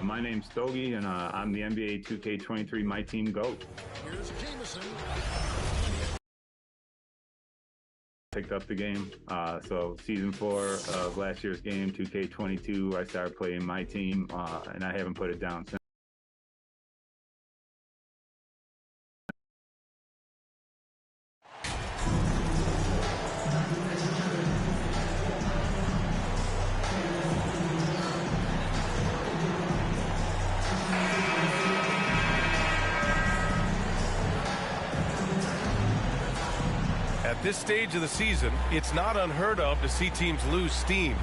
My name's Stogie, and I'm the NBA 2K23 My Team GOAT. Here's Jameson. Picked up the game. So season 4 of last year's game, 2K22, I started playing My Team, and I haven't put it down since. At this stage of the season, it's not unheard of to see teams lose steam.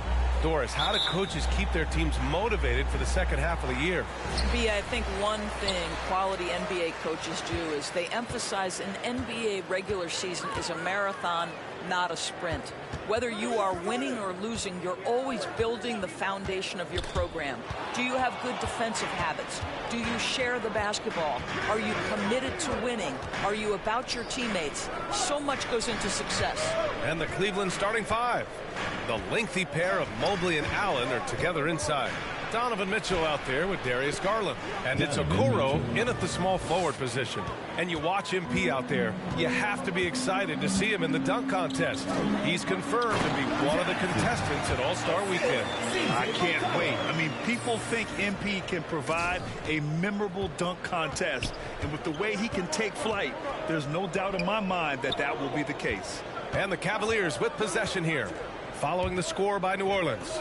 Doris, how do coaches keep their teams motivated for the second half of the year? I think one thing quality NBA coaches do is they emphasize an NBA regular season is a marathon, not a sprint. Whether you are winning or losing, you're always building the foundation of your program. Do you have good defensive habits? Do you share the basketball? Are you committed to winning? Are you about your teammates? So much goes into success. And the Cleveland starting 5. The lengthy pair of Mobley and Allen are together inside. Donovan Mitchell out there with Darius Garland. And it's Okoro in at the small forward position. And you watch MP out there, you have to be excited to see him in the dunk contest. He's confirmed to be one of the contestants at All-Star Weekend. I can't wait. I mean, people think MP can provide a memorable dunk contest. And with the way he can take flight, there's no doubt in my mind that that will be the case. And the Cavaliers with possession here, following the score by New Orleans.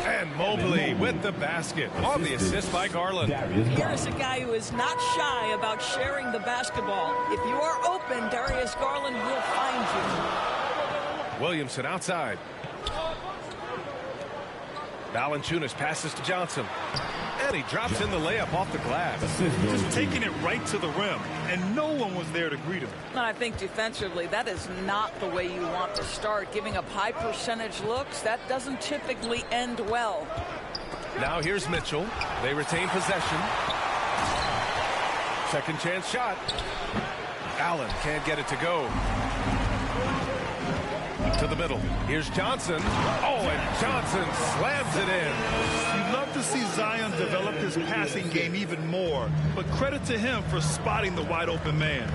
And Mobley with the basket on the assist by Garland. Here's a guy who is not shy about sharing the basketball. If you are open, Darius Garland will find you. Williamson outside. Valanciunas passes to Johnson. And he drops in the layup off the glass. Just taking it right to the rim, and no one was there to greet him. I think defensively, that is not the way you want to start. Giving up high percentage looks, that doesn't typically end well. Now here's Mitchell. They retain possession. Second chance shot. Allen can't get it to go. To the middle. Here's Johnson. Oh, and Johnson slams it in. You'd love to see Zion develop his passing game even more, but credit to him for spotting the wide open man.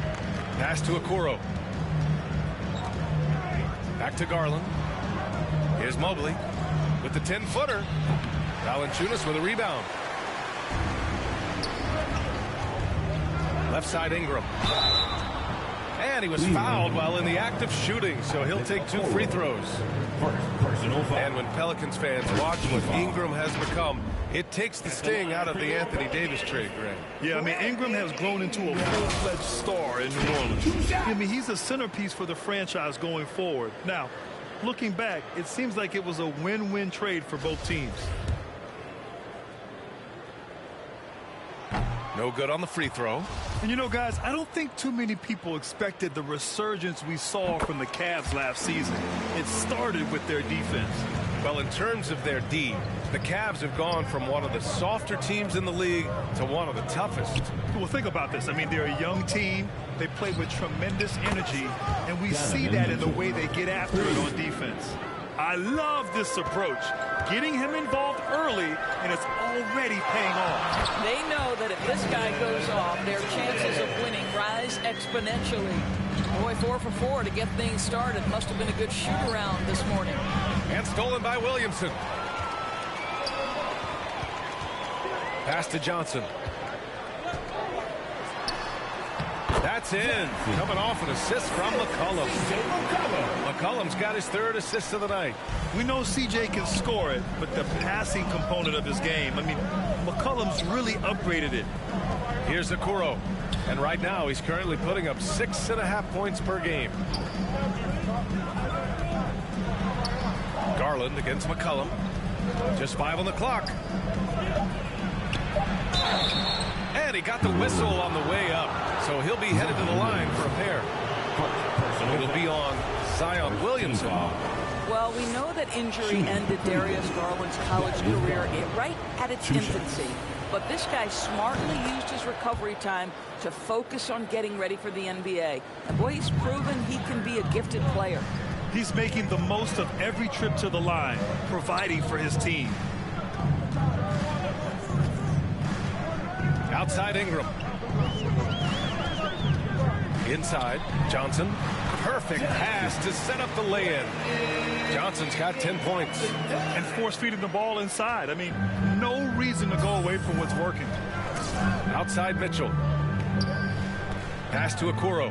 Pass to Okoro. Back to Garland. Here's Mobley with the 10-footer. Valanciunas with a rebound. Left side Ingram. And he was fouled while in the act of shooting, so he'll take 2 free throws. And when Pelicans fans watch what Ingram has become, it takes the sting out of the Anthony Davis trade, Greg. Yeah, I mean, Ingram has grown into a full-fledged star in New Orleans. I mean, he's a centerpiece for the franchise going forward. Now, looking back, it seems like it was a win-win trade for both teams. No good on the free throw. And you know, guys, I don't think too many people expected the resurgence we saw from the Cavs last season. It started with their defense. Well, in terms of their D, the Cavs have gone from one of the softer teams in the league to one of the toughest. Well, think about this. I mean, they're a young team. They play with tremendous energy, and we see that in the way they get after it on defense. I love this approach. Getting him involved early, and it's already paying off. They know that if this guy goes off, their chances of winning rise exponentially. Boy, 4 for 4 to get things started. Must have been a good shoot-around this morning. And stolen by Williamson. Pass to Johnson. That's in. Coming off an assist from McCollum. McCollum's got his 3rd assist of the night. We know CJ can score it, but the passing component of his game, I mean, McCollum's really upgraded it. Here's Okoro. And right now, he's currently putting up 6.5 points per game. Garland against McCollum. Just 5 on the clock. And he got the whistle on the way up, so he'll be headed to the line for a pair. It'll be on Zion Williamson. Well, we know that injury ended Darius Garland's college career right at its infancy. But this guy smartly used his recovery time to focus on getting ready for the NBA. And boy, he's proven he can be a gifted player. He's making the most of every trip to the line, providing for his team. Outside Ingram. Inside, Johnson. Perfect pass to set up the lay-in. Johnson's got 10 points. And force feeding the ball inside. I mean, no reason to go away from what's working. Outside Mitchell. Pass to Okoro.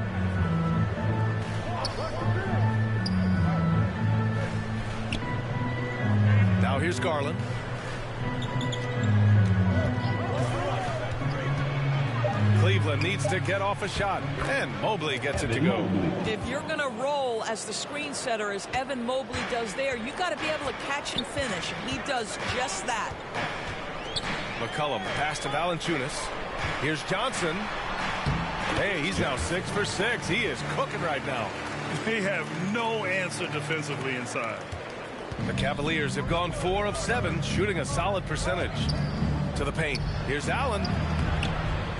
Now here's Garland. Cleveland needs to get off a shot, and Mobley gets it to go. If you're going to roll as the screen setter as Evan Mobley does there, you got to be able to catch and finish. He does just that. McCollum pass to Valanciunas. Here's Johnson. Hey, he's now 6 for 6. He is cooking right now. They have no answer defensively inside. The Cavaliers have gone 4 of 7, shooting a solid percentage. To the paint. Here's Allen.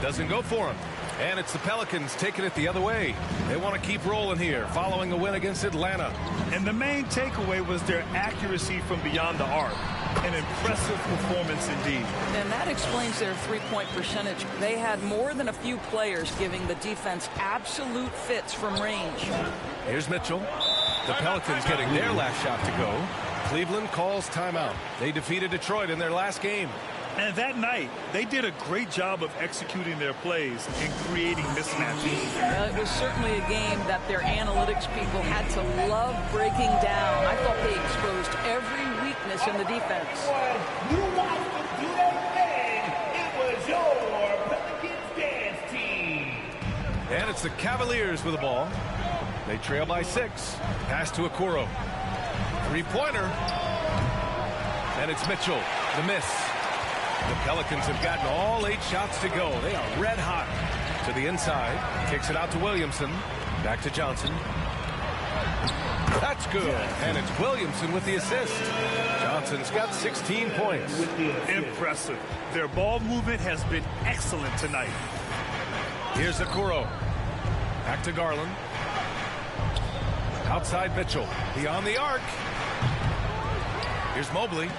Doesn't go for him. And it's the Pelicans taking it the other way. They want to keep rolling here following the win against Atlanta. And the main takeaway was their accuracy from beyond the arc. An impressive performance indeed. And that explains their three-point percentage. They had more than a few players giving the defense absolute fits from range. Here's Mitchell. The Pelicans getting their last shot to go. Cleveland calls timeout. They defeated Detroit in their last game. And that night, they did a great job of executing their plays and creating mismatches. Well, it was certainly a game that their analytics people had to love breaking down. I thought they exposed every weakness in the defense. You watched them do their thing. It was your Pelicans dance team. And it's the Cavaliers with the ball. They trail by 6. Pass to Okoro. Three-pointer. And it's Mitchell. The miss. The Pelicans have gotten all 8 shots to go. They are red hot. To the inside. Kicks it out to Williamson. Back to Johnson. That's good. And it's Williamson with the assist. Johnson's got 16 points. Impressive. Their ball movement has been excellent tonight. Here's Okoro. Back to Garland. Outside Mitchell. Beyond the arc. Here's Mobley.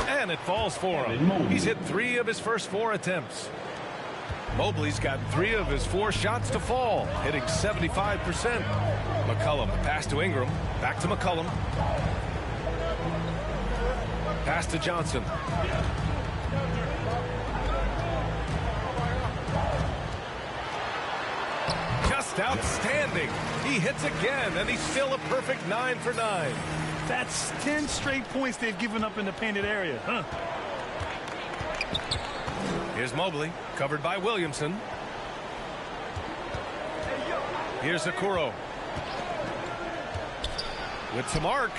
And it falls for him. He's hit 3 of his first 4 attempts. Mobley's got 3 of his 4 shots to fall, hitting 75%. McCollum pass to Ingram. Back to McCollum. Pass to Johnson. Just outstanding. He hits again, and he's still a perfect 9 for 9. That's 10 straight points they've given up in the painted area, huh? Here's Mobley, covered by Williamson. Here's Okoro. With some arc.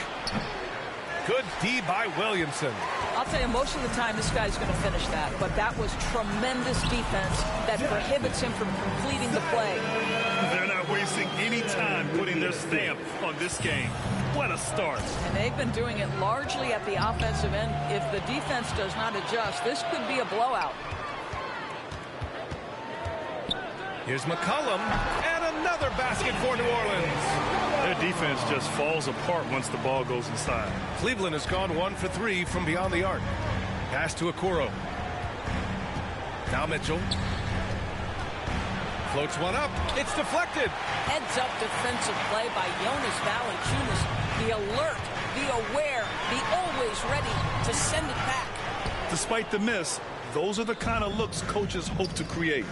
Good D by Williamson. I'll tell you, most of the time this guy's going to finish that, but that was tremendous defense that prohibits him from completing the play. They're not wasting any time putting their stamp on this game. What a start. And they've been doing it largely at the offensive end. If the defense does not adjust, this could be a blowout. Here's McCollum, and another basket for New Orleans. Their defense just falls apart once the ball goes inside. Cleveland has gone 1 for 3 from beyond the arc. Pass to Okoro. Now Mitchell. Floats one up. It's deflected. Heads-up defensive play by Jonas Valanciunas. The alert, the aware, the always ready to send it back. Despite the miss, those are the kind of looks coaches hope to create.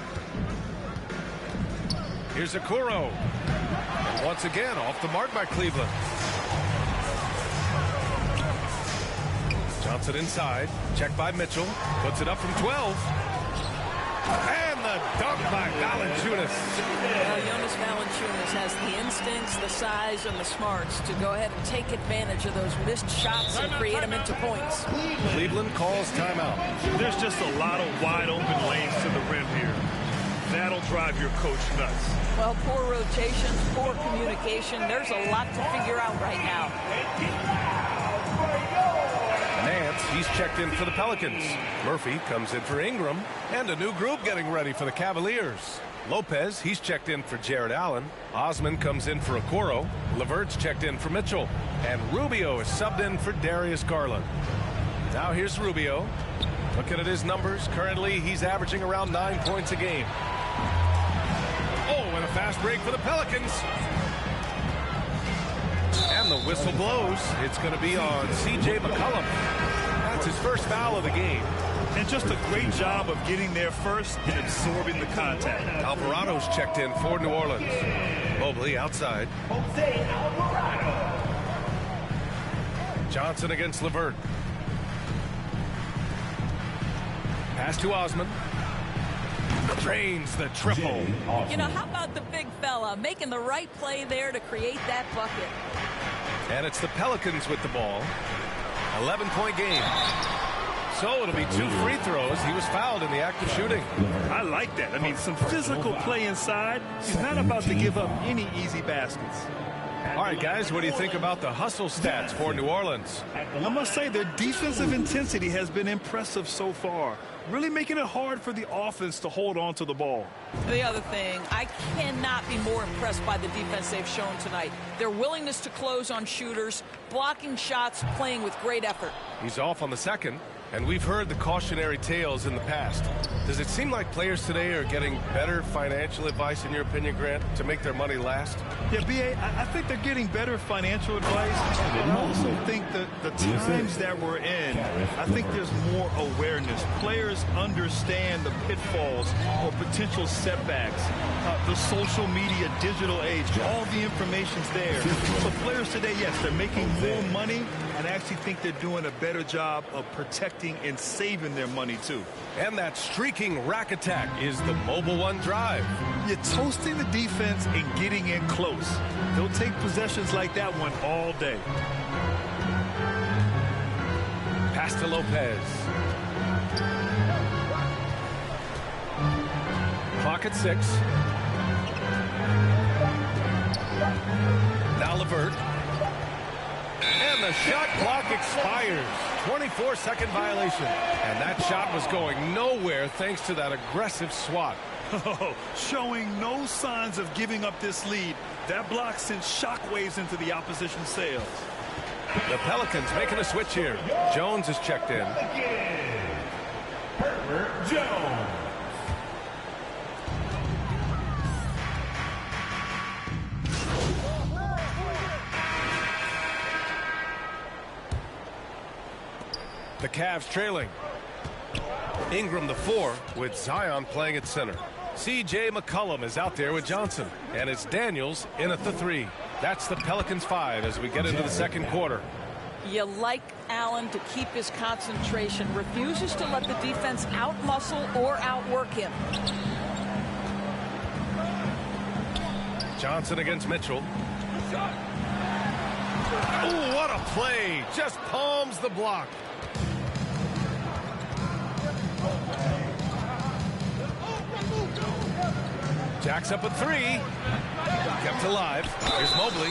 Here's Okoro. And once again, off the mark by Cleveland. Johnson inside. Checked by Mitchell. Puts it up from 12. And the dunk by Valanciunas. Well, Jonas Valanciunas has the instincts, the size, and the smarts to go ahead and take advantage of those missed shots and create them into points. Cleveland calls timeout. There's just a lot of wide open lanes to the rim here. That'll drive your coach nuts. Well, poor rotations, poor communication. There's a lot to figure out right now. Nance, he's checked in for the Pelicans. Murphy comes in for Ingram. And a new group getting ready for the Cavaliers. Lopez, he's checked in for Jared Allen. Osman comes in for Okoro. LeVert's checked in for Mitchell. And Rubio is subbed in for Darius Garland. Now here's Rubio. Looking at his numbers, currently he's averaging around 9 points a game. Oh, and a fast break for the Pelicans. And the whistle blows. It's going to be on C.J. McCollum. That's his first foul of the game. And just a great job of getting there first and absorbing the contact. Alvarado's checked in for New Orleans. Mobley outside. Jose Alvarado. Johnson against LeVert. Pass to Osman. Drains the triple. You know, how about the big fella making the right play there to create that bucket? And it's the Pelicans with the ball. 11-point game. So it'll be 2 free throws. He was fouled in the act of shooting. I like that. I mean, some physical play inside. He's not about to give up any easy baskets. All right, guys, what do you think about the hustle stats for New Orleans? I must say their defensive intensity has been impressive so far, really making it hard for the offense to hold on to the ball. The other thing, I cannot be more impressed by the defense they've shown tonight. Their willingness to close on shooters, blocking shots, playing with great effort. He's off on the second, and we've heard the cautionary tales in the past. Does it seem like players today are getting better financial advice, in your opinion, Grant, to make their money last? Yeah, B.A., I think they're getting better financial advice. I also think that the times that we're in, I think there's more awareness. Players understand the pitfalls or potential setbacks. The social media, digital age, all the information's there. So players today, yes, they're making more money, and I actually think they're doing a better job of protecting and saving their money, too. And that streaking rack attack is the Mobile One drive. You're toasting the defense and getting in close. They'll take possessions like that one all day. Pass to Lopez. Clock at 6. Now LeVert. And the shot clock expires. 24-second violation. And that shot was going nowhere thanks to that aggressive swat. Showing no signs of giving up this lead. That block sent shockwaves into the opposition sails. The Pelicans making a switch here. Jones is checked in. Herbert Jones. The Cavs trailing. Ingram the 4 with Zion playing at center. C.J. McCollum is out there with Johnson. And it's Daniels in at the 3. That's the Pelicans 5 as we get into the second quarter. You like Allen to keep his concentration, refuses to let the defense outmuscle or outwork him. Johnson against Mitchell. Oh, what a play. Just palms the block. Jacks up a 3. Kept alive. Here's Mobley.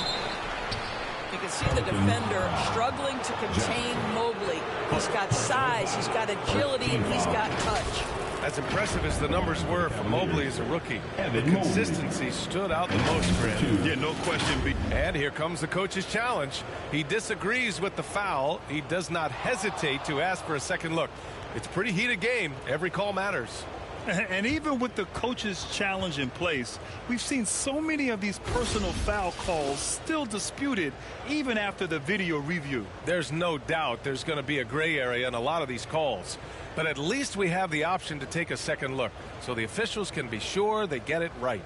You can see the defender struggling to contain Mobley. He's got size, he's got agility, and he's got touch. As impressive as the numbers were for Mobley as a rookie, the consistency stood out the most for him. Yeah, no question. And here comes the coach's challenge. He disagrees with the foul. He does not hesitate to ask for a second look. It's a pretty heated game. Every call matters. And even with the coach's challenge in place, we've seen so many of these personal foul calls still disputed even after the video review. There's no doubt there's going to be a gray area in a lot of these calls. But at least we have the option to take a second look so the officials can be sure they get it right.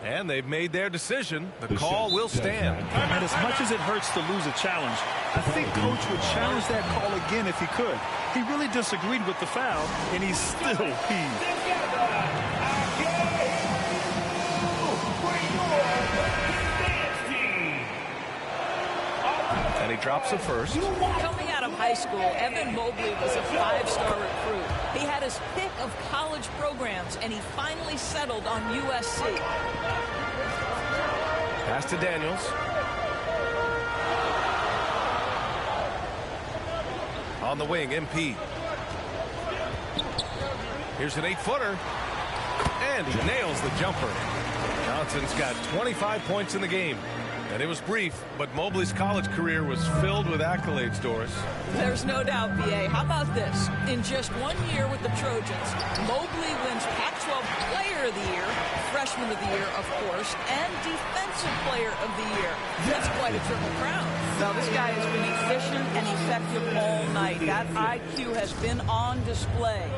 And they've made their decision. The call will stand. And as much as it hurts to lose a challenge, I think Coach would challenge that call again if he could. He really disagreed with the foul, and he's still heaved. And he drops the first. Coming out of high school, Evan Mobley was a 5-star recruit. He had his pick of college programs, and he finally settled on USC. Pass to Daniels. On the wing, MP. Here's an 8-footer. And he nails the jumper. Johnson's got 25 points in the game. And it was brief, but Mobley's college career was filled with accolades, Doris. There's no doubt, B.A. How about this? In just 1 year with the Trojans, Mobley wins Pac-12 Player of the Year, Freshman of the Year, of course, and Defensive Player of the Year. That's quite a triple crown. Now, this guy has been efficient and effective all night. That IQ has been on display.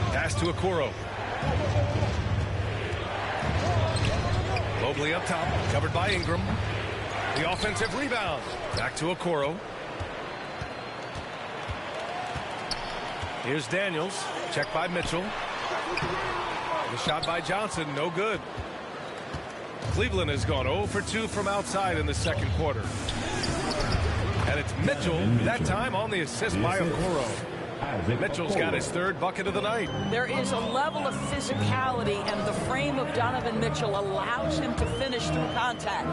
Pass to Okoro. Mobley up top, covered by Ingram. The offensive rebound. Back to Okoro. Here's Daniels. Checked by Mitchell. The shot by Johnson, no good. Cleveland has gone 0 for 2 from outside in the second quarter. And it's Mitchell, that time on the assist by Okoro. Mitchell's got his third bucket of the night. There is a level of physicality, and the frame of Donovan Mitchell allows him to finish through contact.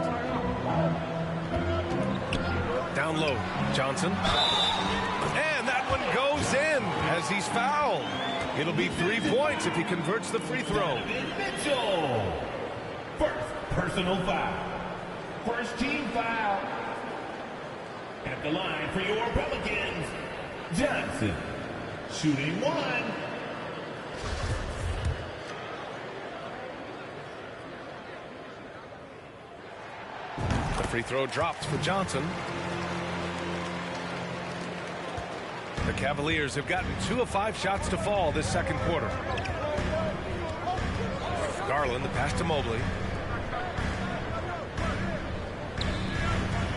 Down low, Johnson. And that one goes in as he's fouled. It'll be 3 points if he converts the free throw. Mitchell. First personal foul. First team foul. At the line for your Pelicans, Johnson. Shooting one. The free throw drops for Johnson. The Cavaliers have gotten 2 of 5 shots to fall this second quarter. Garland, the pass to Mobley.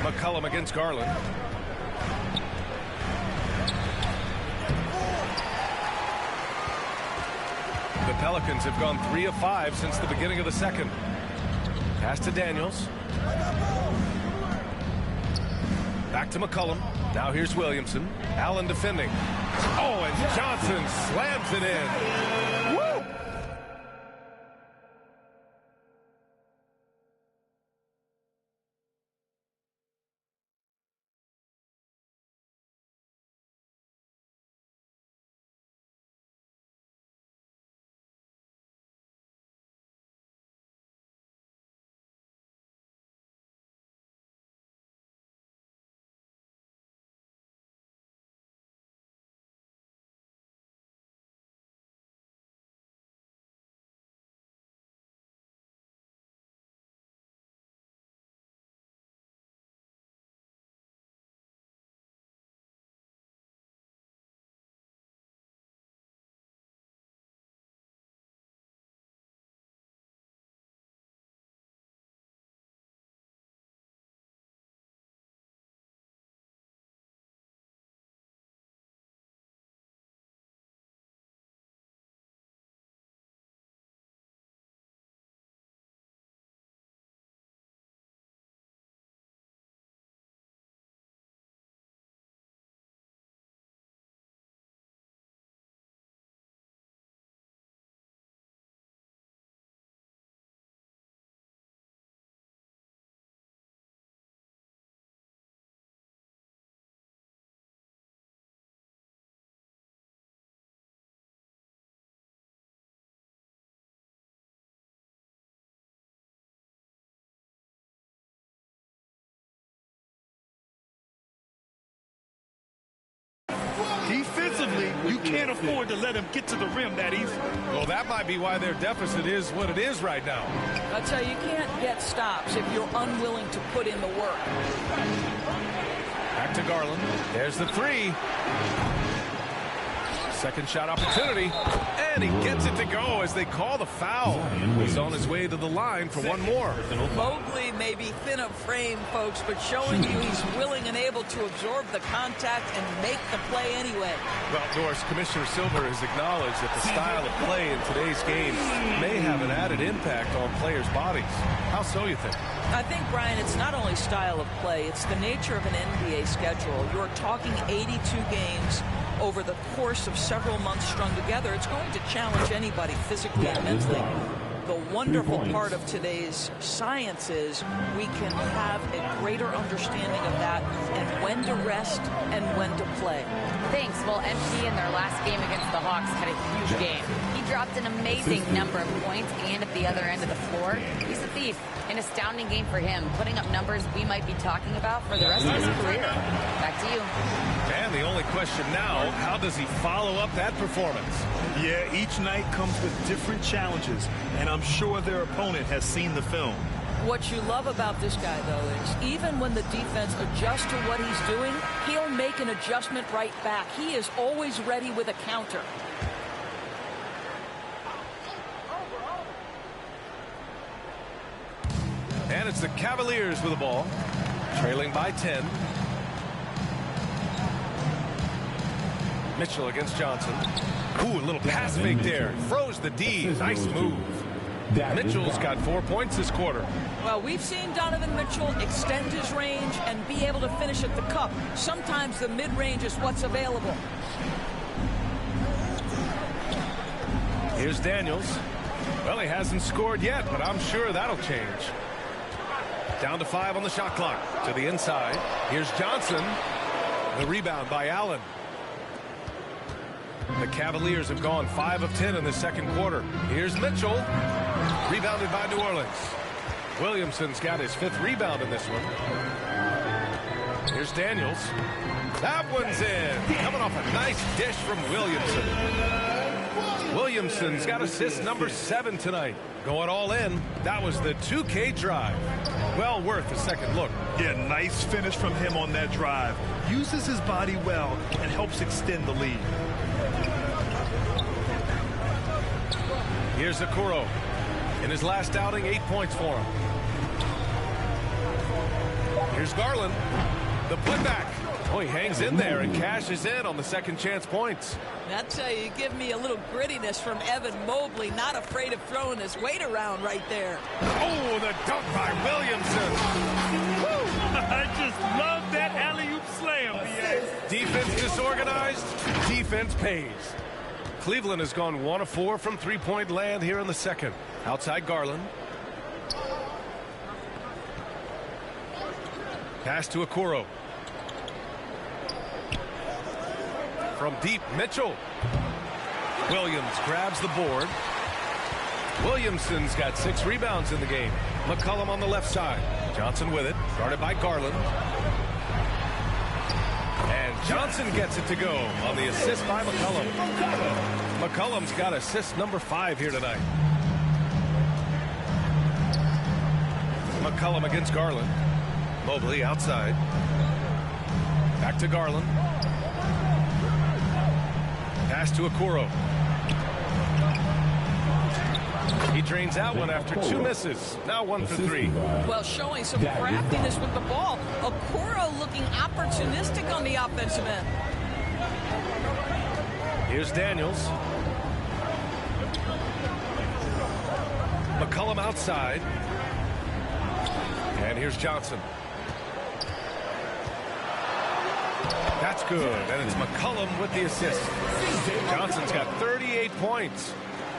McCollum against Garland. The Pelicans have gone 3 of 5 since the beginning of the second. Pass to Daniels. Back to McCollum. Now here's Williamson. Allen defending. Oh, and Johnson slams it in. Woo! Defensively, you can't afford to let him get to the rim that easy. Well, that might be why their deficit is what it is right now. I tell you, you can't get stops if you're unwilling to put in the work. Back to Garland. There's the three. Second shot opportunity. And he gets it to go as they call the foul. He's on his way to the line for one more. Mobley may be thin of frame, folks, but showing you he's willing and able to absorb the contact and make the play anyway. Well, Doris, Commissioner Silver has acknowledged that the style of play in today's game may have an added impact on players' bodies. How so, you think? I think, Brian, it's not only style of play, it's the nature of an NBA schedule. You're talking 82 games over the course of several months strung together. It's going to challenge anybody physically and mentally. The wonderful part of today's science is we can have a greater understanding of that and when to rest and when to play. Thanks. Well, MP in their last game against the Hawks had a huge game. He dropped an amazing number of points, and at the other end of the floor, he's a thief. An astounding game for him, putting up numbers we might be talking about for the rest of his career. Back to you. And the only question now, how does he follow up that performance? Yeah, each night comes with different challenges, and I'm sure their opponent has seen the film. What you love about this guy, though, is even when the defense adjusts to what he's doing, he'll make an adjustment right back. He is always ready with a counter. And it's the Cavaliers with the ball, trailing by 10. Mitchell against Johnson. Ooh, a little pass fake there. Froze the D. Nice move. Mitchell's got 4 points this quarter. Well, we've seen Donovan Mitchell extend his range and be able to finish at the cup. Sometimes the mid-range is what's available. Here's Daniels. Well, he hasn't scored yet, but I'm sure that'll change. Down to 5 on the shot clock. To the inside. Here's Johnson. The rebound by Allen. The Cavaliers have gone 5 of 10 in the second quarter. Here's Mitchell. Rebounded by New Orleans. Williamson's got his 5th rebound in this one. Here's Daniels. That one's in. Coming off a nice dish from Williamson. Williamson's got assist number 7 tonight. Going all in. That was the 2K drive. Well worth a second look. Yeah, nice finish from him on that drive. Uses his body well and helps extend the lead. Here's Okoro. In his last outing, 8 points for him. Here's Garland. The putback. Oh, he hangs in there and cashes in on the second chance points. I tell you, give me a little grittiness from Evan Mobley, not afraid of throwing his weight around right there. Oh, the dunk by Williamson. Woo! I just love that alley-oop slam. Defense disorganized, defense pays. Cleveland has gone 1 of 4 from three-point land here in the second. Outside Garland. Pass to Okoro. From deep, Mitchell. Williams grabs the board. Williamson's got 6 rebounds in the game. McCollum on the left side. Johnson with it, guarded by Garland. And Johnson gets it to go on the assist by McCollum. McCollum's got assist number 5 here tonight. McCollum against Garland. Mobley outside. Back to Garland. Pass to Okoro. He drains that one after 2 misses. Now 1 for 3. Well, showing some craftiness with the ball. Okoro looking opportunistic on the offensive end. Here's Daniels. McCollum outside. And here's Johnson. That's good. And it's McCollum with the assist. Johnson's got 38 points.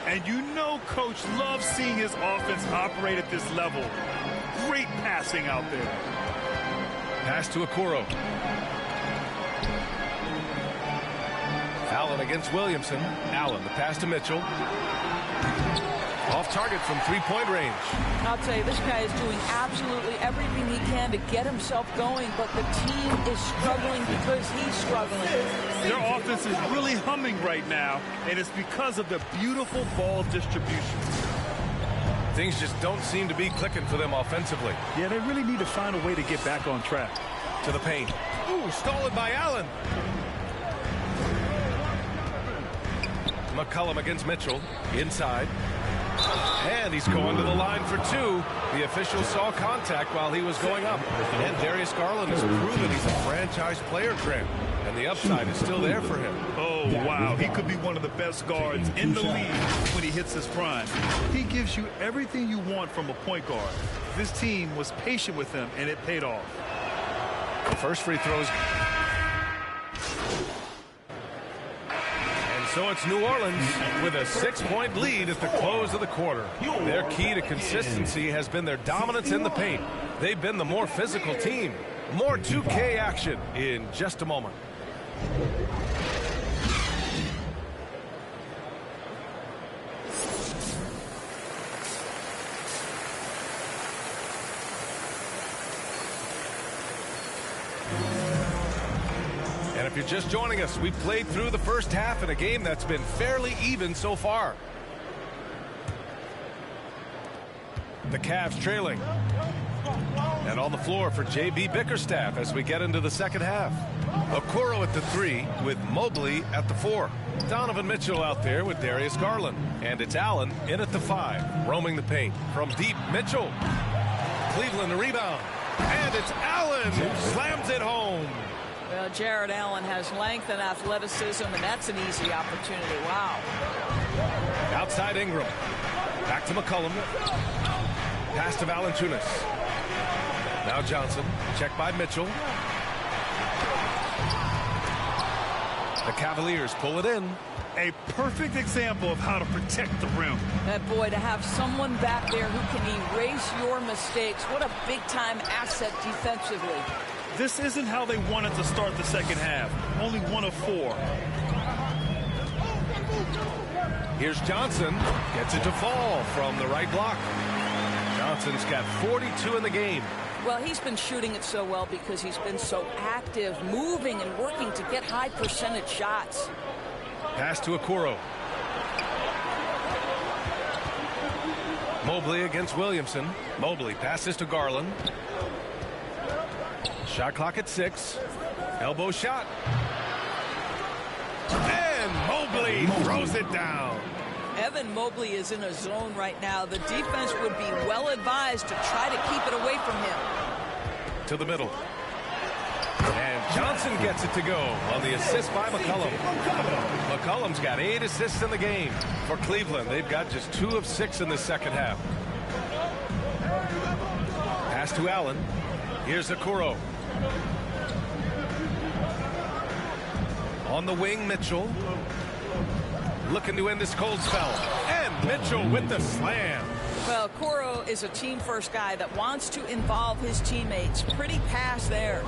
And you know Coach loves seeing his offense operate at this level. Great passing out there. Pass to Okoro. Allen against Williamson. Allen, the pass to Mitchell. Off target from three-point range. I'll tell you, this guy is doing absolutely everything he can to get himself going, but the team is struggling because he's struggling. Their offense is really humming right now, and it's because of the beautiful ball distribution. Things just don't seem to be clicking for them offensively. Yeah, they really need to find a way to get back on track. To the paint. Ooh, stolen by Allen. McCollum against Mitchell. Inside. And he's going to the line for 2. The official saw contact while he was going up. And Darius Garland has proven he's a franchise player, Trent. And the upside is still there for him. Oh, wow. He could be one of the best guards in the league when he hits his prime. He gives you everything you want from a point guard. This team was patient with him, and it paid off. The first free throws. And So it's New Orleans with a 6-point lead at the close of the quarter. Their key to consistency has been their dominance in the paint. They've been the more physical team. More 2K action in just a moment. And if you're just joining us, we've played through the first half in a game that's been fairly even so far. The Cavs trailing. And on the floor for J.B. Bickerstaff as we get into the second half. Okoro at the 3 with Mobley at the 4. Donovan Mitchell out there with Darius Garland. And it's Allen in at the 5, roaming the paint. From deep, Mitchell. Cleveland the rebound. And it's Allen who slams it home. Well, Jared Allen has length and athleticism, and that's an easy opportunity. Wow. Outside Ingram. Back to McCollum. Pass to Valanciunas. Now Johnson. Checked by Mitchell. The Cavaliers pull it in. A perfect example of how to protect the rim. That boy, to have someone back there who can erase your mistakes. What a big-time asset defensively. This isn't how they wanted to start the second half. Only 1 of 4. Here's Johnson. Gets it to fall from the right block. Johnson's got 42 in the game. Well, he's been shooting it so well because he's been so active, moving and working to get high percentage shots. Pass to Okoro. Mobley against Williamson. Mobley passes to Garland. Shot clock at 6. Elbow shot. And Mobley throws it down. Evan Mobley is in a zone right now. The defense would be well advised to try to keep it away from him. To the middle. And Johnson gets it to go on the assist by McCollum. McCollum's got 8 assists in the game. For Cleveland, they've got just 2 of 6 in the second half. Pass to Allen. Here's Okoro. On the wing, Mitchell. Looking to end this cold spell. And Mitchell with the slam. Well, Okoro is a team-first guy that wants to involve his teammates. Pretty pass there.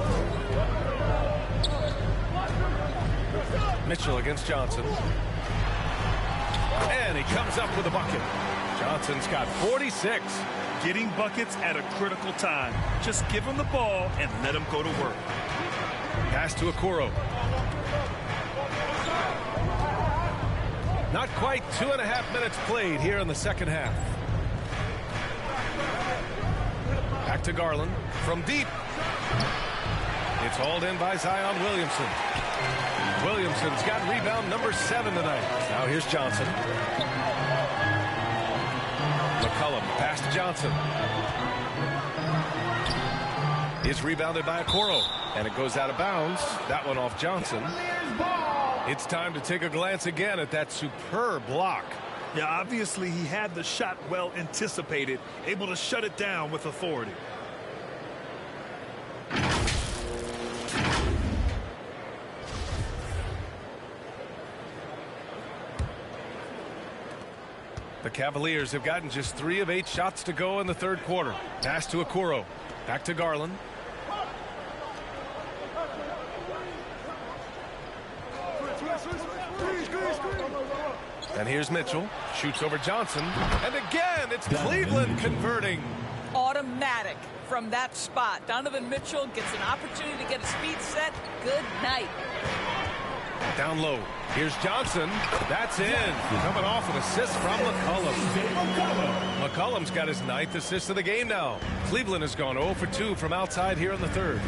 Mitchell against Johnson. And he comes up with a bucket. Johnson's got 46. Getting buckets at a critical time. Just give him the ball and let him go to work. Pass to Okoro. Not quite 2.5 minutes played here in the second half. Back to Garland from deep. It's hauled in by Zion Williamson. Williamson's got rebound number 7 tonight. Now here's Johnson. McCollum pass to Johnson. Is rebounded by Okoro. And it goes out of bounds. That one off Johnson. It's time to take a glance again at that superb block. Yeah, obviously he had the shot well anticipated, able to shut it down with authority. The Cavaliers have gotten just 3 of 8 shots to go in the third quarter. Pass to Okoro. Back to Garland. And here's Mitchell. Shoots over Johnson. And again, it's Cleveland converting. Automatic from that spot. Donovan Mitchell gets an opportunity to get his feet set. Good night. Down low. Here's Johnson. That's in. Coming off an assist from McCollum. McCollum's got his 9th assist of the game now. Cleveland has gone 0 for 2 from outside here in the third.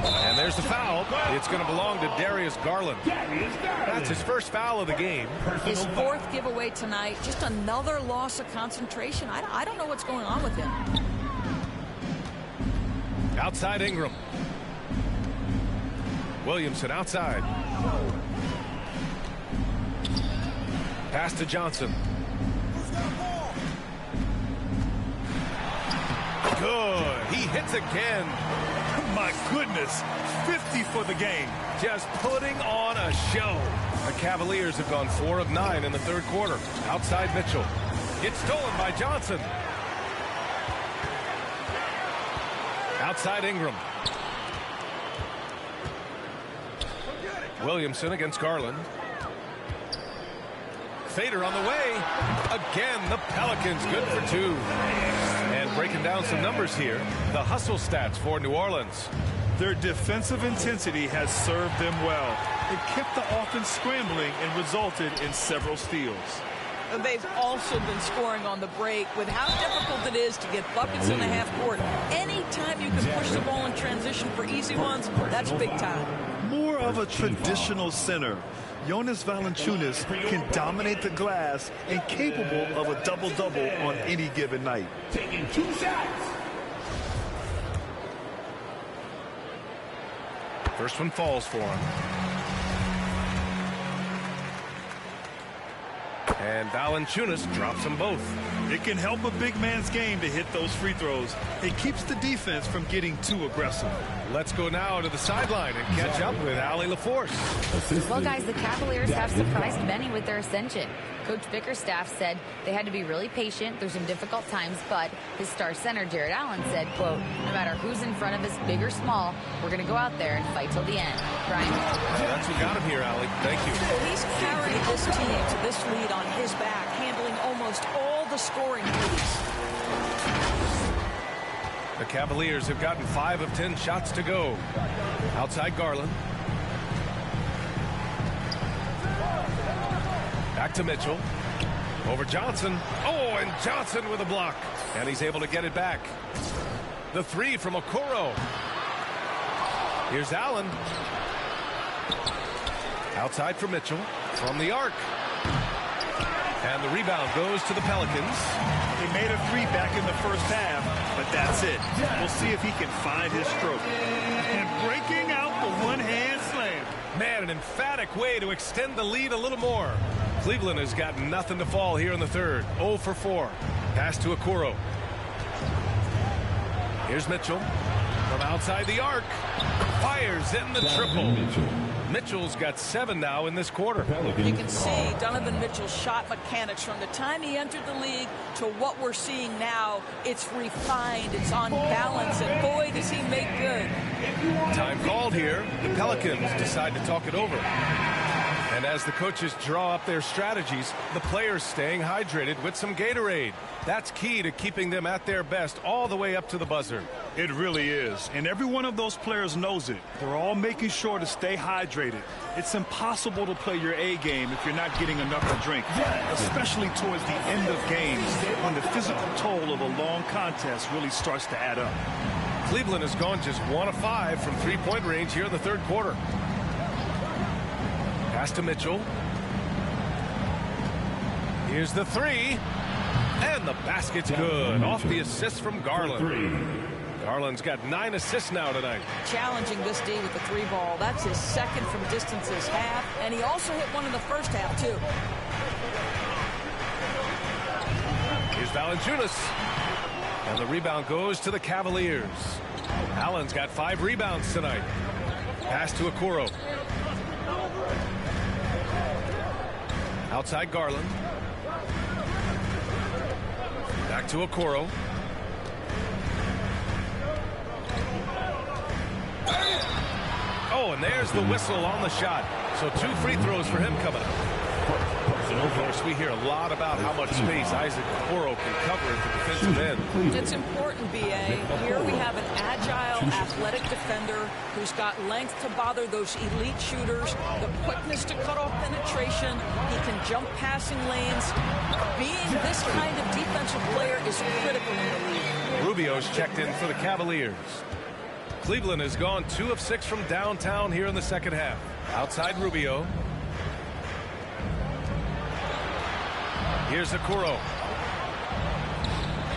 And there's the foul. It's going to belong to Darius Garland. That's his first foul of the game. His 4th giveaway tonight. Just another loss of concentration. I don't know what's going on with him. Outside Ingram. Williamson outside. Pass to Johnson. Good. He hits again. My goodness. 50 for the game. Just putting on a show. The Cavaliers have gone 4 of 9 in the third quarter. Outside Mitchell. It's stolen by Johnson. Outside Ingram. Williamson against Garland. Fader on the way. Again, the Pelicans good for 2. And breaking down some numbers here, the hustle stats for New Orleans. Their defensive intensity has served them well. It kept the offense scrambling and resulted in several steals. And they've also been scoring on the break. With how difficult it is to get buckets in the half court, anytime you can push the ball in transition for easy ones, that's big time. More of a traditional center. Jonas Valanciunas can dominate the glass and capable of a double-double on any given night. Taking 2 shots. First one falls for him. And Valanciunas drops them both. It can help a big man's game to hit those free throws. It keeps the defense from getting too aggressive. Let's go now to the sideline and catch up with Allie LaForce. Well, guys, the Cavaliers have surprised many with their ascension. Coach Bickerstaff said they had to be really patient through some difficult times, but his star center, Jared Allen, said, quote, no matter who's in front of us, big or small, we're going to go out there and fight till the end. Brian? That's what got him here, Allie. Thank you. He's carried this team to this lead on his back, handling almost all the scoring duties. The Cavaliers have gotten 5 of 10 shots to go. Outside Garland. Back to Mitchell. Over Johnson. Oh, and Johnson with a block. And he's able to get it back. The 3 from Okoro. Here's Allen. Outside for Mitchell. From the arc. And the rebound goes to the Pelicans. He made a 3 back in the first half, but that's it. We'll see if he can find his stroke. And breaking out the one-hand slam. Man, an emphatic way to extend the lead a little more. Cleveland has got nothing to fall here in the third. 0 for 4. Pass to Okoro. Here's Mitchell from outside the arc. Fires in the triple. Mitchell's got 7 now in this quarter. You can see Donovan Mitchell's shot mechanics from the time he entered the league to what we're seeing now. It's refined, it's on balance, and boy, does he make good. Time called here. The Pelicans decide to talk it over. And as the coaches draw up their strategies, the players staying hydrated with some Gatorade. That's key to keeping them at their best all the way up to the buzzer. It really is. And every one of those players knows it. They're all making sure to stay hydrated. It's impossible to play your A game if you're not getting enough to drink, especially towards the end of games when the physical toll of a long contest really starts to add up. Cleveland has gone just 1 of 5 from three-point range here in the third quarter. Pass to Mitchell. Here's the 3. And the basket's good. Off the assist from Garland. Garland's got 9 assists now tonight. Challenging this D with the 3 ball. That's his second from distance this half. And he also hit one in the first half, too. Here's Valanciunas. And the rebound goes to the Cavaliers. Allen's got 5 rebounds tonight. Pass to Okoro. Outside Garland. Back to Okoro. Oh, and there's the whistle on the shot. So 2 free throws for him coming up. Of course, we hear a lot about how much space Isaac Okoro can cover at the defensive end. It's important, B.A. Here we have an agile, athletic defender who's got length to bother those elite shooters, the quickness to cut off penetration. He can jump passing lanes. Being this kind of defensive player is critical in the league. Rubio's checked in for the Cavaliers. Cleveland has gone 2 of 6 from downtown here in the second half. Outside Rubio. Here's Okoro.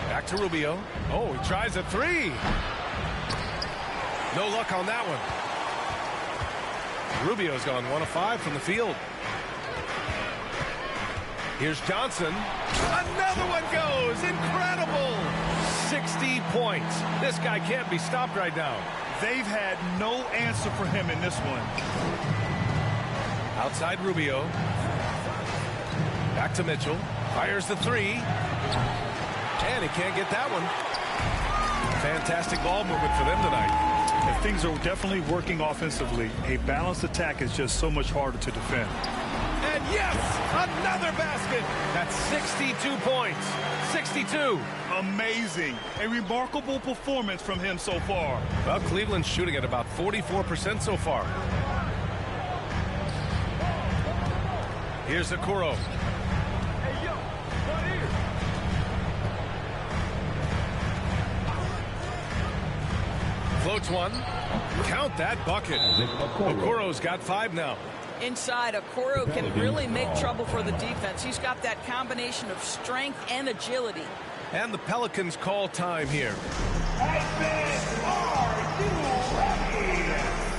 Back to Rubio. Oh, he tries a 3. No luck on that one. Rubio's gone 1 of 5 from the field. Here's Johnson. Another one goes. Incredible. 60 points. This guy can't be stopped right now. They've had no answer for him in this one. Outside Rubio. Back to Mitchell. Fires the three. And he can't get that one. Fantastic ball movement for them tonight. And things are definitely working offensively. A balanced attack is just so much harder to defend. And yes, another basket. That's 62 points. 62. Amazing. A remarkable performance from him so far. Well, Cleveland's shooting at about 44% so far. Here's Okoro. Hey, yo, right here. Floats one. Count that bucket. Okoro's got 5 now. Inside, Okoro can really make trouble for the defense. He's got that combination of strength and agility. And the Pelicans call time here. Are you ready?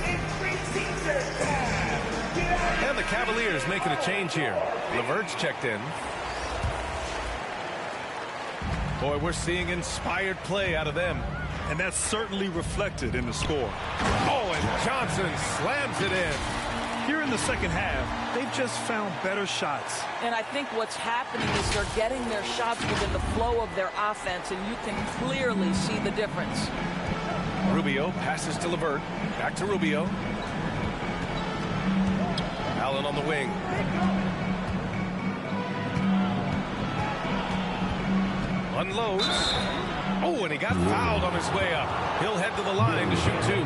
It's preseason time. Get out. And the Cavaliers making a change here. LeVert's checked in. Boy, we're seeing inspired play out of them. And that's certainly reflected in the score. Oh, and Johnson slams it in. Here in the second half, they've just found better shots. And I think what's happening is they're getting their shots within the flow of their offense, and you can clearly see the difference. Rubio passes to LeVert. Back to Rubio. Allen on the wing. Unloads. Oh, and he got fouled on his way up. He'll head to the line to shoot 2.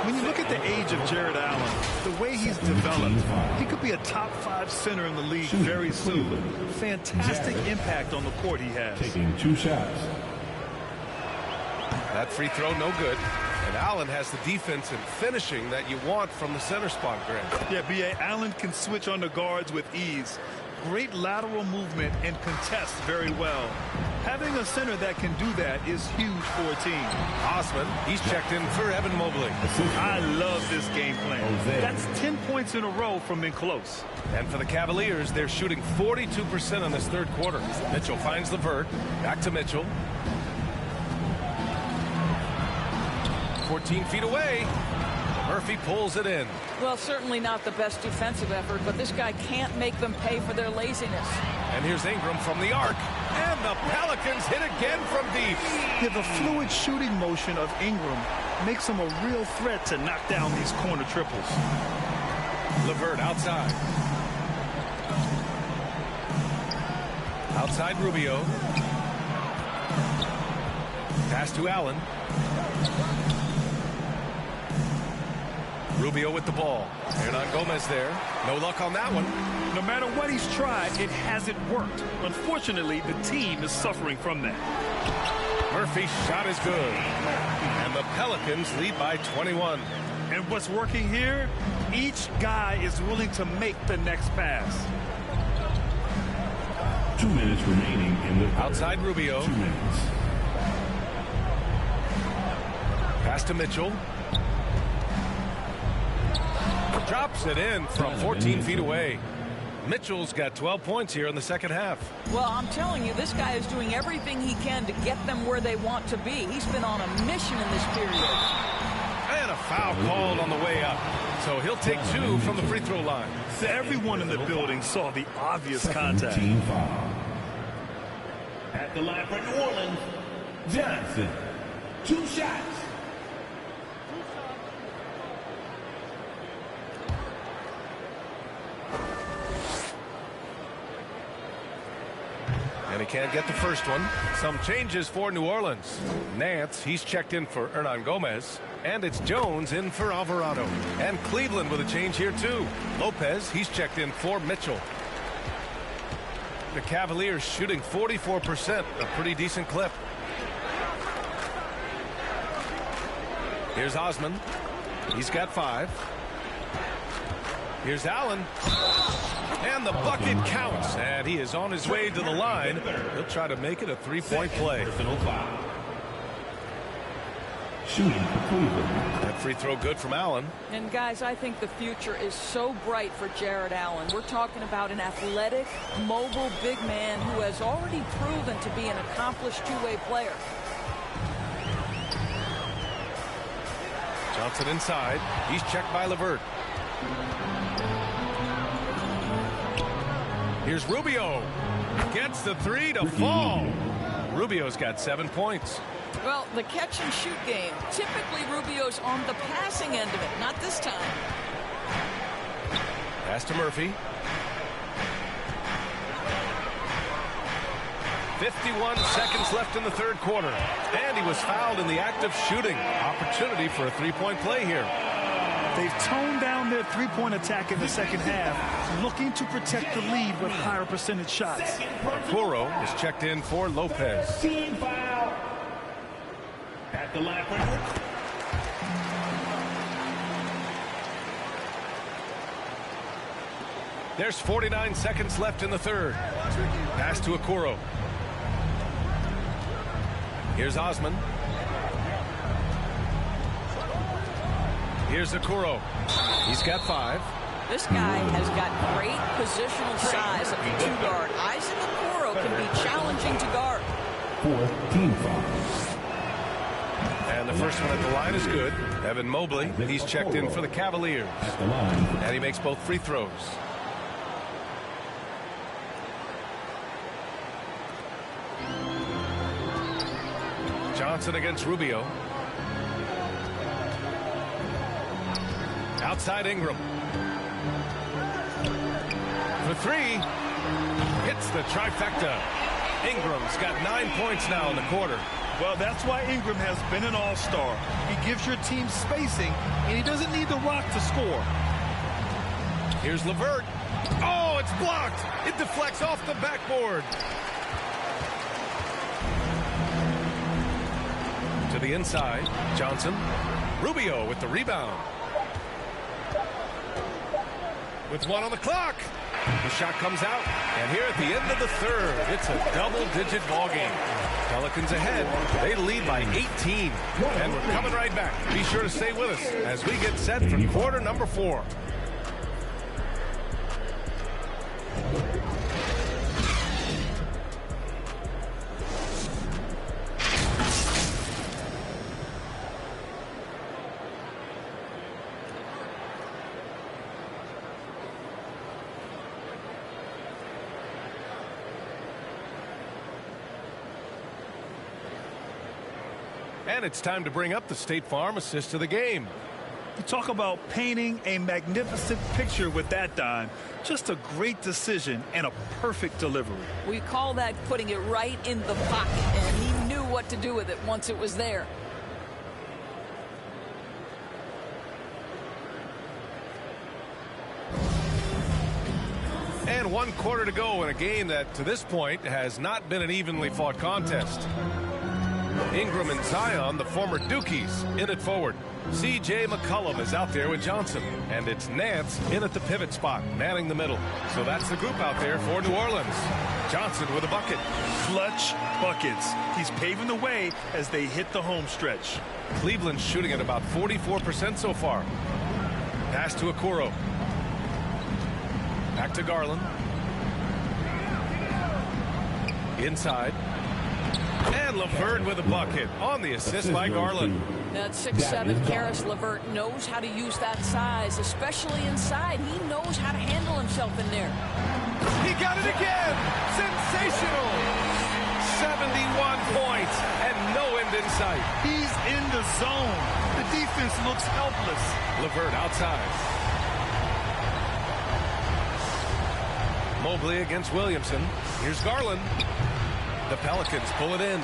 When you look at the age of Jared Allen, the way he's developed, he could be a top 5 center in the league very soon. Fantastic impact on the court he has. Taking 2 shots. That free throw, no good. And Allen has the defense and finishing that you want from the center spot, Grant. Yeah, B.A. Allen can switch on the guards with ease. Great lateral movement and contests very well. Having a center that can do that is huge for a team. Osman, he's checked in for Evan Mobley. I love this game plan. That's 10 points in a row from in close. And for the Cavaliers, they're shooting 42% in this third quarter. Mitchell finds LeVert. Back to Mitchell. 14 feet away. Murphy pulls it in. Well, certainly not the best defensive effort, but this guy can't make them pay for their laziness. And here's Ingram from the arc. And the Pelicans hit again from deep. Yeah, the fluid shooting motion of Ingram makes him a real threat to knock down these corner triples. LeVert outside. Outside Rubio. Pass to Allen. Rubio with the ball. Hernan Gomez there. No luck on that one. No matter what he's tried, it hasn't worked. Unfortunately, the team is suffering from that. Murphy's shot is good. And the Pelicans lead by 21. And what's working here? Each guy is willing to make the next pass. 2 minutes remaining in the third. Outside Rubio. 2 minutes. Pass to Mitchell. Drops it in from 14 feet away. Mitchell's got 12 points here in the second half. Well, I'm telling you, this guy is doing everything he can to get them where they want to be. He's been on a mission in this period. And a foul called on the way up. So he'll take 2 from the free throw line. Everyone in the building saw the obvious contact. Team foul. At the line for New Orleans, Johnson. 2 shots. And he can't get the first one. Some changes for New Orleans. Nance, he's checked in for Hernan Gomez. And it's Jones in for Alvarado. And Cleveland with a change here too. Lopez, he's checked in for Mitchell. The Cavaliers shooting 44%, a pretty decent clip. Here's Osman. He's got 5. Here's Allen. And the bucket counts. And he is on his way to the line. He'll try to make it a 3-point play. Shooting for Cleveland. That free throw good from Allen. And guys, I think the future is so bright for Jared Allen. We're talking about an athletic, mobile big man who has already proven to be an accomplished two-way player. Johnson inside. He's checked by LeVert. Here's Rubio. Gets the three to fall. Rubio's got 7 points. Well, the catch and shoot game. Typically, Rubio's on the passing end of it. Not this time. Pass to Murphy. 51 seconds left in the third quarter. And he was fouled in the act of shooting. Opportunity for a three-point play here. They've toned down their three-point attack in the second half, looking to protect the lead with higher percentage shots. Okoro is checked in for Lopez. Team foul. At the line for There's 49 seconds left in the third. Pass to Okoro. Here's Osman. Here's Okoro. He's got 5. This guy has got great positional size at the 2 guard. Isaac Okoro can be challenging to guard. 4th team foul. And the first one at the line is good. Evan Mobley, he's checked in for the Cavaliers. At the line. And he makes both free throws. Johnson against Rubio. Outside Ingram. For 3. Hits the trifecta. Ingram's got 9 points now in the quarter. Well, that's why Ingram has been an all-star. He gives your team spacing, and he doesn't need the rock to score. Here's LeVert. Oh, it's blocked. It deflects off the backboard. To the inside, Johnson. Rubio with the rebound. With 1 on the clock. The shot comes out. And here at the end of the third, it's a double-digit ball game. Pelicans ahead. They lead by 18. And we're coming right back. Be sure to stay with us as we get set for quarter number 4. And it's time to bring up the State Farm assist to the game. You talk about painting a magnificent picture with that dime. Just a great decision and a perfect delivery. We call that putting it right in the pocket, and he knew what to do with it once it was there. And 1 quarter to go in a game that, to this point, has not been an evenly fought contest. Ingram and Zion, the former Dukies, in at forward. C.J. McCollum is out there with Johnson. And it's Nance in at the pivot spot, manning the middle. So that's the group out there for New Orleans. Johnson with a bucket. Clutch buckets. He's paving the way as they hit the home stretch. Cleveland's shooting at about 44% so far. Pass to Okoro. Back to Garland. Inside. And LeVert with a bucket on the assist by Garland. That 6'7" Karis LeVert knows how to use that size, especially inside. He knows how to handle himself in there. He got it again. Sensational. 71 points and no end in sight. He's in the zone. The defense looks helpless. LeVert outside. Mobley against Williamson. Here's Garland. The Pelicans pull it in.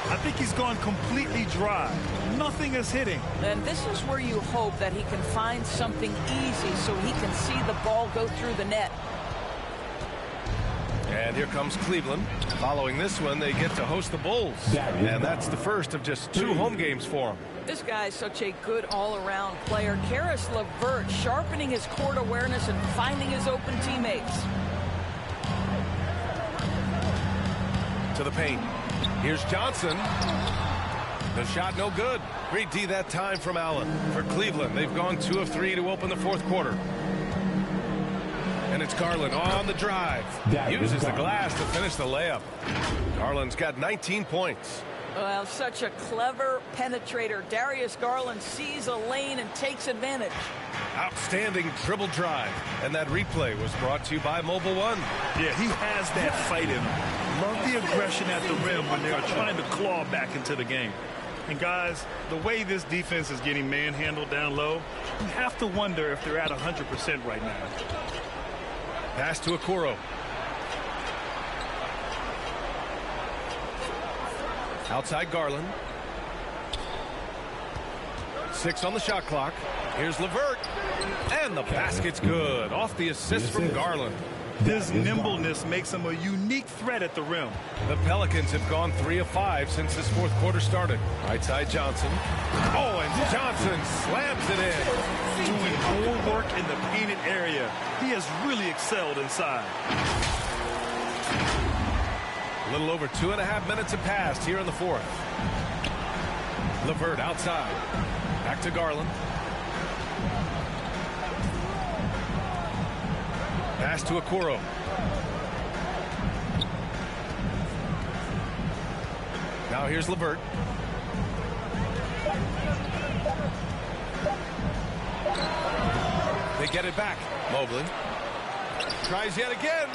I think he's gone completely dry. Nothing is hitting. And this is where you hope that he can find something easy so he can see the ball go through the net. And here comes Cleveland. Following this one, they get to host the Bulls. And that's the first of just 2 home games for them. This guy is such a good all-around player. Karis LeVert sharpening his court awareness and finding his open teammates. To the paint. Here's Johnson. The shot no good. Great D that time from Allen. For Cleveland, they've gone 2 of 3 to open the 4th quarter. And it's Garland on the drive. Uses the glass to finish the layup. Garland's got 19 points. Well, such a clever penetrator. Darius Garland sees a lane and takes advantage. Outstanding dribble drive. And that replay was brought to you by Mobile One. Yeah, he has that fight in him. Love the aggression at the rim when they're trying to claw back into the game. And guys, the way this defense is getting manhandled down low, you have to wonder if they're at 100% right now. Pass to Okoro. Outside Garland. 6 on the shot clock. Here's LeVert. And the basket's good. Off the assist from Garland. His nimbleness makes him a unique threat at the rim. The Pelicans have gone 3 of 5 since this fourth quarter started. Right side Johnson. Oh, and Johnson slams it in. Doing more work in the painted area. He has really excelled inside. A little over 2.5 minutes have passed here in the fourth. LeVert outside. Back to Garland. Pass to Okoro. Now here's LeVert. They get it back. Mobley tries yet again.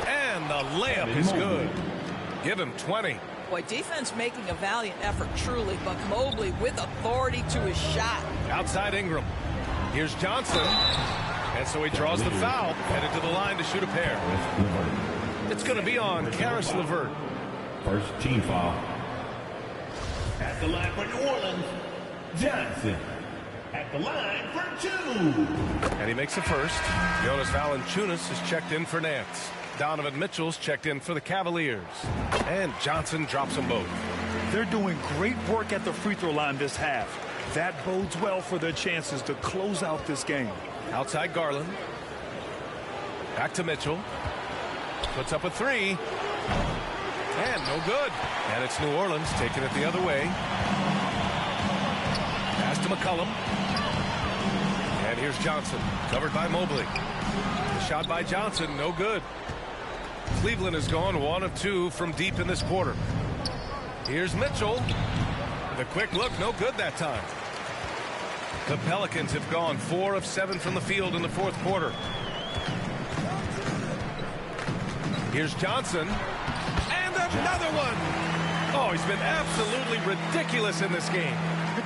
And the layup is good. Give him 20. Boy, defense making a valiant effort, truly, but Mobley with authority to his shot. Outside Ingram. Here's Johnson. And so he draws the foul, headed to the line to shoot a pair. It's going to be on Caris LeVert. First team foul. At the line for New Orleans, Johnson. At the line for 2. And he makes the first. Jonas Valanciunas is checked in for Nance. Donovan Mitchell's checked in for the Cavaliers. And Johnson drops them both. They're doing great work at the free throw line this half. That bodes well for their chances to close out this game. Outside Garland. Back to Mitchell. Puts up a 3. And no good. And it's New Orleans taking it the other way. Pass to McCollum. And here's Johnson. Covered by Mobley. The shot by Johnson, no good. Cleveland has gone 1 of 2 from deep in this quarter. Here's Mitchell. The quick look, no good that time. The Pelicans have gone 4 of 7 from the field in the fourth quarter. Here's Johnson. And another one. Oh, he's been absolutely ridiculous in this game.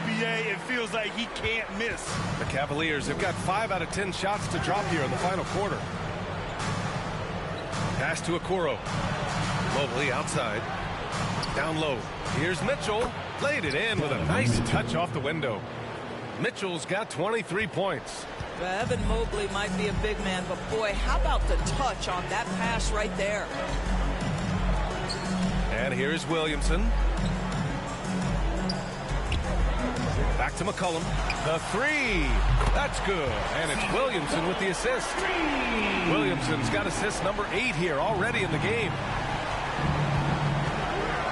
BA, it feels like he can't miss. The Cavaliers have got 5 out of 10 shots to drop here in the final quarter. Pass to Okoro. Mobley outside. Down low. Here's Mitchell. Played it in with a nice touch off the window. Mitchell's got 23 points. Evan Mobley might be a big man, but boy, how about the touch on that pass right there? And here's Williamson. Back to McCollum. The 3. That's good. And it's Williamson with the assist. Williamson's got assist number 8 here already in the game.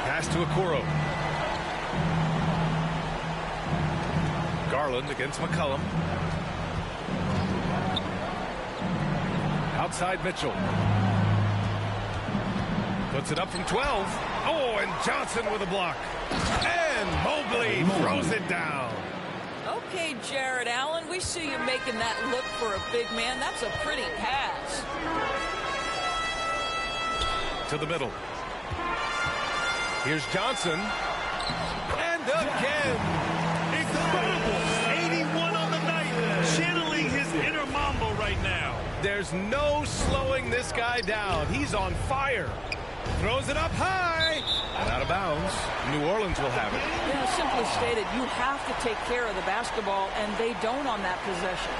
Pass to Okoro. Garland against McCollum. Outside Mitchell. Puts it up from 12. Oh, and Johnson with a block. And Mobley throws it down. Okay, Jared Allen, we see you making that look for a big man. That's a pretty pass. To the middle. Here's Johnson. And again. Incredible. 81 on the night. Channeling his inner Mambo right now. There's no slowing this guy down. He's on fire. Throws it up high. And out of bounds. New Orleans will have it. You know, simply stated, you have to take care of the basketball, and they don't on that possession.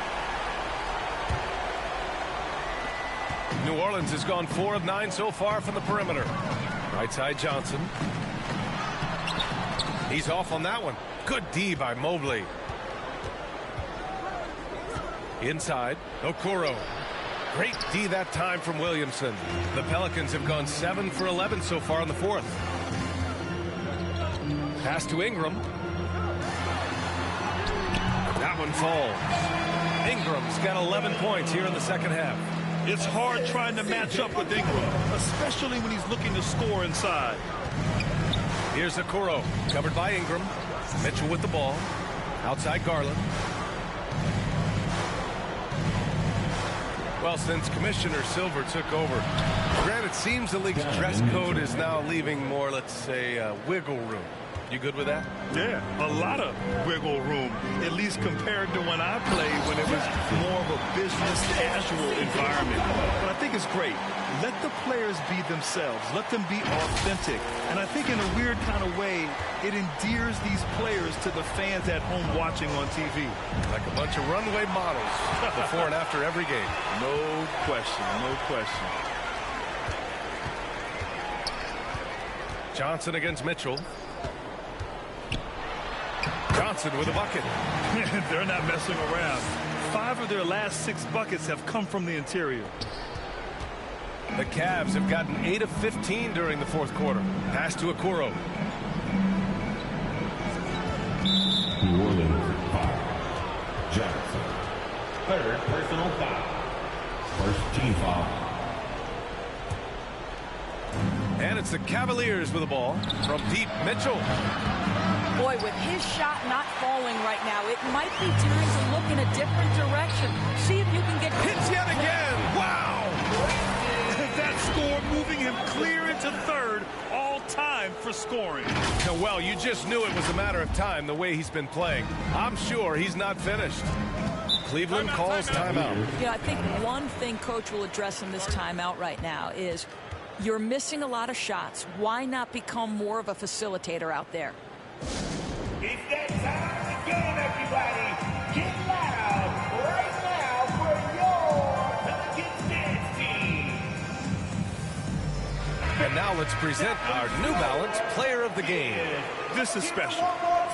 New Orleans has gone 4 of 9 so far from the perimeter. Right side Johnson. He's off on that one. Good D by Mobley. Inside, Okoro. Great D that time from Williamson. The Pelicans have gone 7 for 11 so far in the fourth. Pass to Ingram. That one falls. Ingram's got 11 points here in the second half. It's hard trying to match up with Ingram, especially when he's looking to score inside. Here's Okoro, covered by Ingram. Mitchell with the ball. Outside Garland. Well, since Commissioner Silver took over, Grant, it seems the league's dress code is now leaving more, let's say, wiggle room. You good with that? Yeah, a lot of wiggle room, at least compared to when I played, when it was more of a business casual environment. But I think it's great. Let the players be themselves. Let them be authentic. And I think in a weird kind of way, it endears these players to the fans at home watching on TV. Like a bunch of runway models before and after every game. No question, no question. Johnson against Mitchell. Johnson with a bucket. They're not messing around. 5 of their last 6 buckets have come from the interior. The Cavs have gotten 8 of 15 during the fourth quarter. Pass to Okoro. New Orleans foul. Johnson. Third personal foul. First team foul. And it's the Cavaliers with the ball from deep. Mitchell. Boy, with his shot not falling right now, it might be time to look in a different direction. See if you can get Hits yet again. Wow. That score moving him clear into third, all time for scoring. Well, you just knew it was a matter of time the way he's been playing. I'm sure he's not finished. Cleveland calls timeout. I think one thing Coach will address in this timeout right now is you're missing a lot of shots. Why not become more of a facilitator out there? It's that time of the game, everybody. Get loud right now for your Pelicans dance team. And now let's present our New Balance Player of the Game. This is special.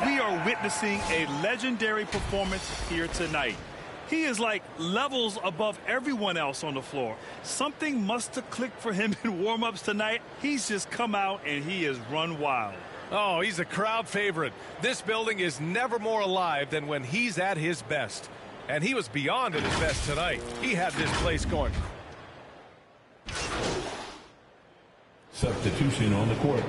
We are witnessing a legendary performance here tonight. He is like levels above everyone else on the floor. Something must have clicked for him in warm-ups tonight. He's just come out and he has run wild. Oh, he's a crowd favorite. This building is never more alive than when he's at his best. And he was beyond at his best tonight. He had this place going. Substitution on the court.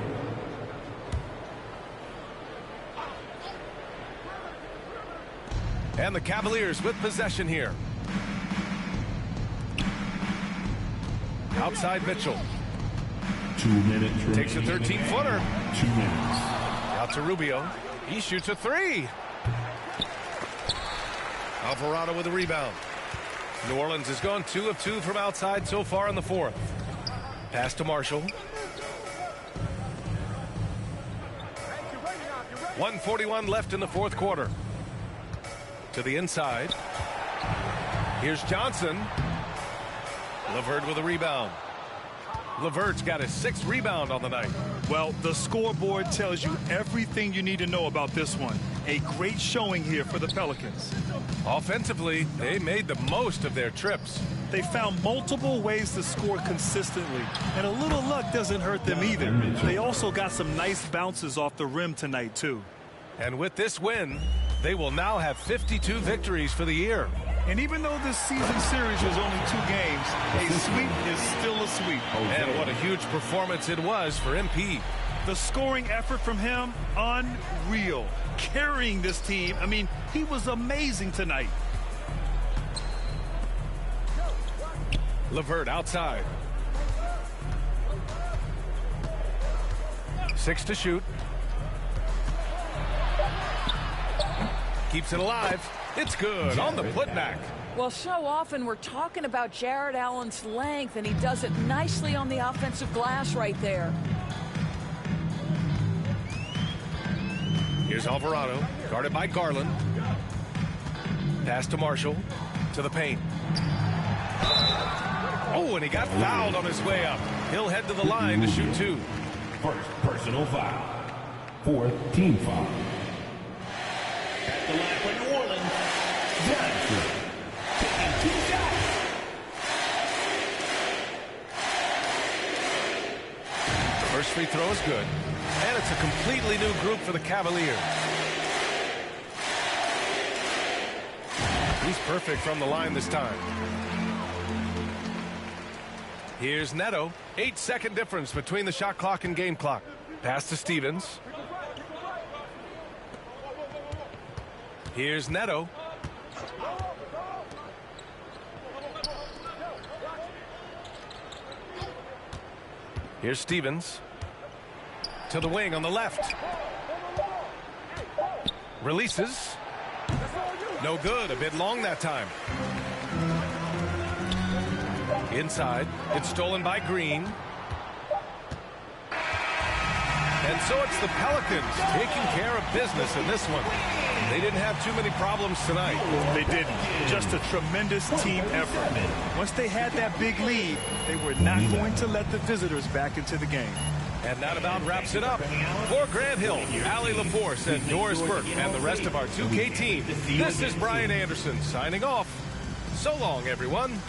And the Cavaliers with possession here. Outside Mitchell. 2 minutes. Takes a 13-footer. 2 minutes. Out to Rubio. He shoots a 3. Alvarado with a rebound. New Orleans has gone 2 of 2 from outside so far in the fourth. Pass to Marshall. 1:41 left in the fourth quarter. To the inside. Here's Johnson. LeVert with a rebound. LeVert's got his 6th rebound on the night. Well, the scoreboard tells you everything you need to know about this one. A great showing here for the Pelicans. Offensively, they made the most of their trips. They found multiple ways to score consistently, and a little luck doesn't hurt them either. They also got some nice bounces off the rim tonight, too. And with this win, they will now have 52 victories for the year. And even though this season series was only 2 games, a sweep is still a sweep. And what a huge performance it was for MP. The scoring effort from him, unreal. Carrying this team, I mean, he was amazing tonight. LeVert outside. 6 to shoot. Keeps it alive. It's good on the putback. Well, so often we're talking about Jared Allen's length, and he does it nicely on the offensive glass right there. Here's Alvarado, guarded by Garland. Pass to Marshall, to the paint. Oh, and he got fouled on his way up. He'll head to the line to shoot 2. First personal foul. 4th team foul. At the line for New Orleans, Johnson taking 2 shots. First free throw is good. And it's a completely new group for the Cavaliers. He's perfect from the line this time. Here's Neto. 8-second difference between the shot clock and game clock. Pass to Stevens. Here's Neto. Here's Stevens. To the wing on the left. Releases. No good. A bit long that time. Inside. It's stolen by Green. And so it's the Pelicans taking care of business in this one. They didn't have too many problems tonight. They didn't. Just a tremendous team effort. Once they had that big lead, they were not going to let the visitors back into the game. And that about wraps it up. For Grant Hill, Allie LaForce, and Doris Burke, and the rest of our 2K team, this is Brian Anderson signing off. So long, everyone.